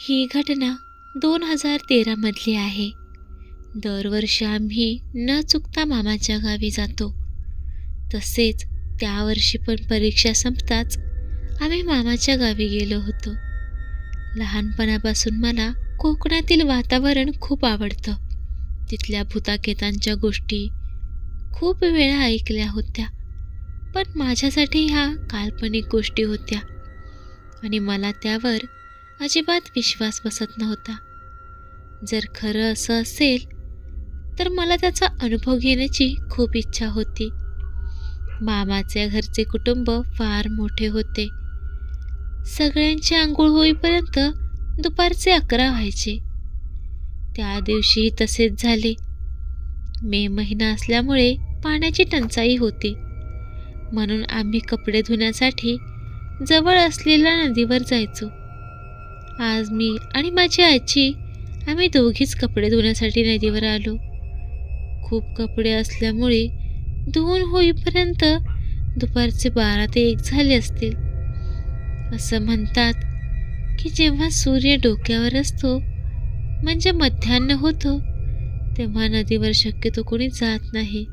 ही घटना 2013 मधली आहे. दरवर्षी आम्ही न चुकता मामाच्या गावी जातो. तसेच त्यावर्षी पण परीक्षा संपताच आम्ही मामाच्या गावी गेलो होतो. लहानपणापासून मला कोकणातील वातावरण खूप आवडतं. तिथल्या भूताकेतांच्या गोष्टी खूप वेळा ऐकल्या होत्या, पण माझ्यासाठी ह्या काल्पनिक गोष्टी होत्या आणि मला त्यावर अजिबात विश्वास बसत नव्हता. जर खरं असं असेल तर मला त्याचा अनुभव घेण्याची खूप इच्छा होती. मामाच्या घरचे कुटुंब फार मोठे होते. सगळ्यांची आंघोळ होईपर्यंत दुपारचे 11 व्हायचे. त्या दिवशीही तसेच झाले. मे महिना असल्यामुळे पाण्याची टंचाई होती, म्हणून आम्ही कपडे धुण्यासाठी जवळ असलेल्या नदीवर जायचो. आज मी आणि माझी आजी आम्ही दोघीच कपडे धुण्यासाठी नदीवर आलो. खूप कपडे असल्यामुळे धुवून होईपर्यंत दुपारचे 12 ते 1 झाले असतील. असं म्हणतात की जेव्हा सूर्य डोक्यावर असतो म्हणजे मध्यान्ह होतो, तेव्हा नदीवर शक्यतो कोणी जात नाही.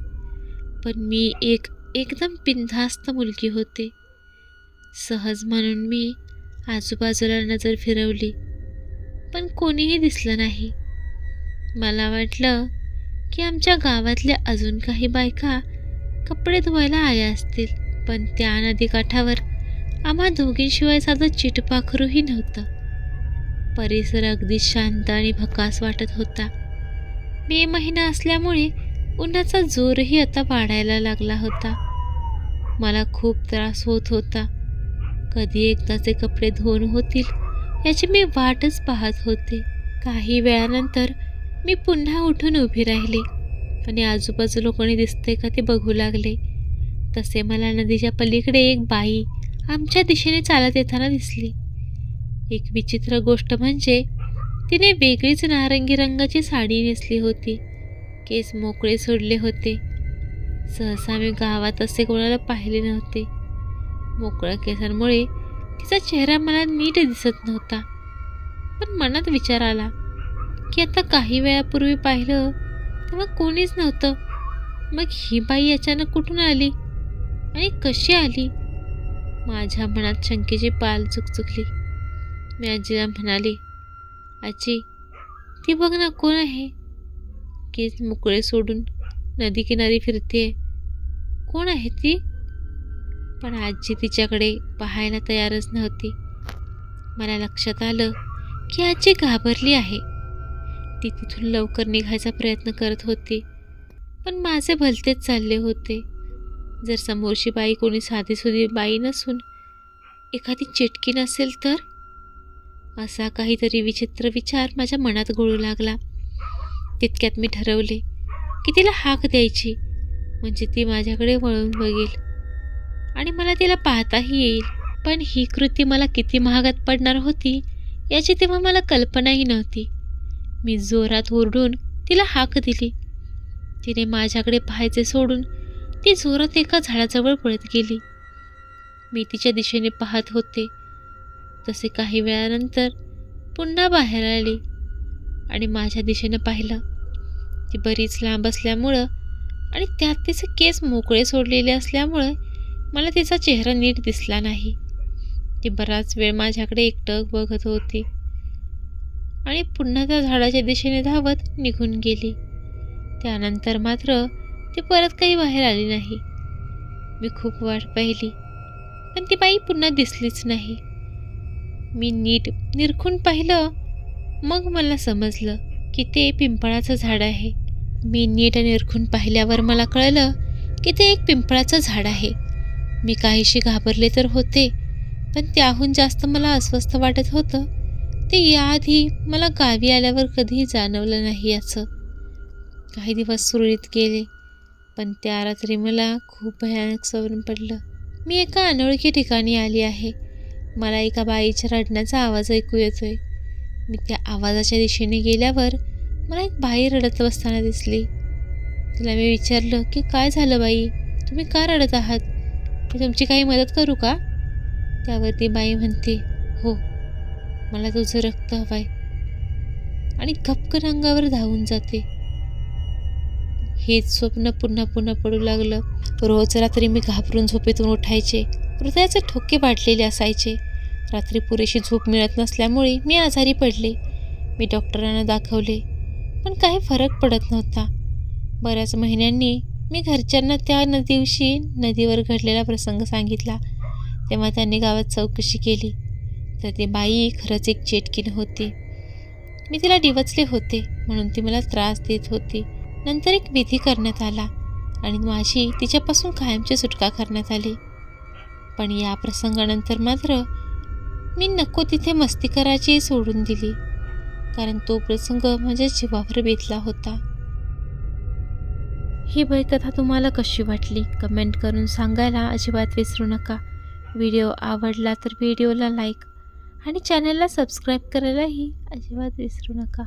पण मी एकदम बिनधास्त मुलगी होते. सहज म्हणून मी आजूबाजूला नजर फिरवली, पण कोणीही दिसलं नाही. मला वाटलं की आमच्या गावातल्या अजून काही बायका कपडे धुवायला आल्या असतील, पण त्या नदीकाठावर आम्हा दोघींशिवाय साधं चिटपाखरूही नव्हतं. परिसर अगदी शांत आणि भकास वाटत होता. मे महिना असल्यामुळे उन्हाचा जोरही आता वाढायला लागला होता. मला खूप त्रास होत होता. कधी एकदाचे कपडे धुवून होतील याची मी वाटच पाहत होते. काही वेळानंतर मी पुन्हा उठून उभी राहिले आणि आजूबाजूला कोणी दिसतंय का ते बघू लागले. तसे मला नदीच्या पलीकडे एक बाई आमच्या दिशेने चालत येताना दिसली. एक विचित्र गोष्ट म्हणजे तिने वेगळीच नारंगी रंगाची साडी नेसली होती. केस मोकळे सोडले होते. सहसा मी गावात असे कोणाला पाहिले नव्हते. मोकळ्या केसांमुळे तिचा चेहरा मला नीट दिसत नव्हता. पण मनात विचार आला की आता काही वेळापूर्वी पाहिलं तेव्हा कोणीच नव्हतं. मग ही बाई अचानक कुठून आली आणि कशी आली? माझ्या मनात शंकेची पाल चुकचुकली. मी आजीला म्हणाले, आजी, ती बघ ना, कोण आहे? केस मोकळे सोडून नदी किनारी फिरतेय. कोण आहे ती? पण आजी तिच्याकडे पाहायला तयारच नव्हती. मला लक्षात आलं की आजी घाबरली आहे. ती तिथून लवकर निघायचा प्रयत्न करत होती, पण माझे भलतेच चालले होते. जर समोरची बाई कोणी साधीसुधी बाई नसून एखादी चिटकी नसेल तर? असा काहीतरी विचित्र विचार माझ्या मनात घोळू लागला. तितक्यात मी ठरवले की तिला हाक द्यायची, म्हणजे ती माझ्याकडे वळून बघेल आणि मला तिला पाहताही येईल. पण ही कृती मला किती महागात पडणार होती याची तेव्हा मला कल्पनाही नव्हती. मी जोरात ओरडून तिला हाक दिली. तिने माझ्याकडे पाहायचे सोडून ती जोरात एका झाडाजवळ पळत गेली. मी तिच्या दिशेने पाहत होते. तसे काही वेळानंतर पुन्हा बाहेर आली आणि माझ्या दिशेने पाहिलं. ती बरीच लांब असल्यामुळं आणि त्यात तिचे केस मोकळे सोडलेले असल्यामुळे मला तिचा चेहरा नीट दिसला नाही. ती बराच वेळ माझ्याकडे एकटक बघत होती आणि पुन्हा त्या झाडाच्या दिशेने धावत निघून गेली. त्यानंतर मात्र ती परत काही बाहेर आली नाही. मी खूप वाट पाहिली, पण ती बाई पुन्हा दिसलीच नाही. मी नीट निरखून पाहिलं, मग मला समजलं की ते पिंपळाचं झाड आहे. मी नीट निरखून पाहिल्यावर मला कळलं की ते एक पिंपळाचं झाड आहे. मी काहीशी घाबरले तर होते, पण त्याहून जास्त मला अस्वस्थ वाटत होतं. ते याआधी मला गावी आल्यावर कधीही जाणवलं नाही याचं. काही दिवस सुरळीत गेले, पण त्या रात्री मला खूप भयानक स्वप्न पडलं. मी एका अनोळखी ठिकाणी आली आहे. मला एका बाईच्या रडण्याचा आवाज ऐकू येतोय. मी त्या आवाजाच्या दिशेने गेल्यावर मला एक बाई रडत बसताना दिसली. तिला मी विचारलं की काय झालं बाई, तुम्ही का रडत आहात? मी तुमची काही मदत करू का? त्यावर ती बाई म्हणते, हो, मला तुझं रक्त हवंय आणि गपकन अंगावर धावून जाते. हेच स्वप्न पुन्हा पुन्हा पडू लागलं. रोज रात्री मी घाबरून झोपेतून उठायचे. हृदयाचे ठोके वाढलेले असायचे. रात्री पुरेशी झोप मिळत नसल्यामुळे मी आजारी पडले. मी डॉक्टरांना दाखवले, पण काही फरक पडत नव्हता. बऱ्याच महिन्यांनी मी घरच्यांना त्या दिवशी नदीवर घडलेला प्रसंग सांगितला. तेव्हा त्यांनी गावात चौकशी केली तर ती बाई खरंच एक चेटकीण होती. मी तिला डिवचले होते म्हणून ती मला त्रास देत होती. नंतर एक विधी करण्यात आला आणि माझी तिच्यापासून कायमची सुटका करण्यात आली. पण या प्रसंगानंतर मात्र मी नको तिथे मस्ती करायची सोडून दिली, कारण तो प्रसंग माझ्या जीवावर बेतला होता. ही भयकथा तुम्हाला कशी वाटली कमेंट करून सांगायला अजिबात विसरू नका. व्हिडिओ आवडला तर व्हिडिओला लाईक आणि चॅनलला सबस्क्राईब करायलाही अजिबात विसरू नका.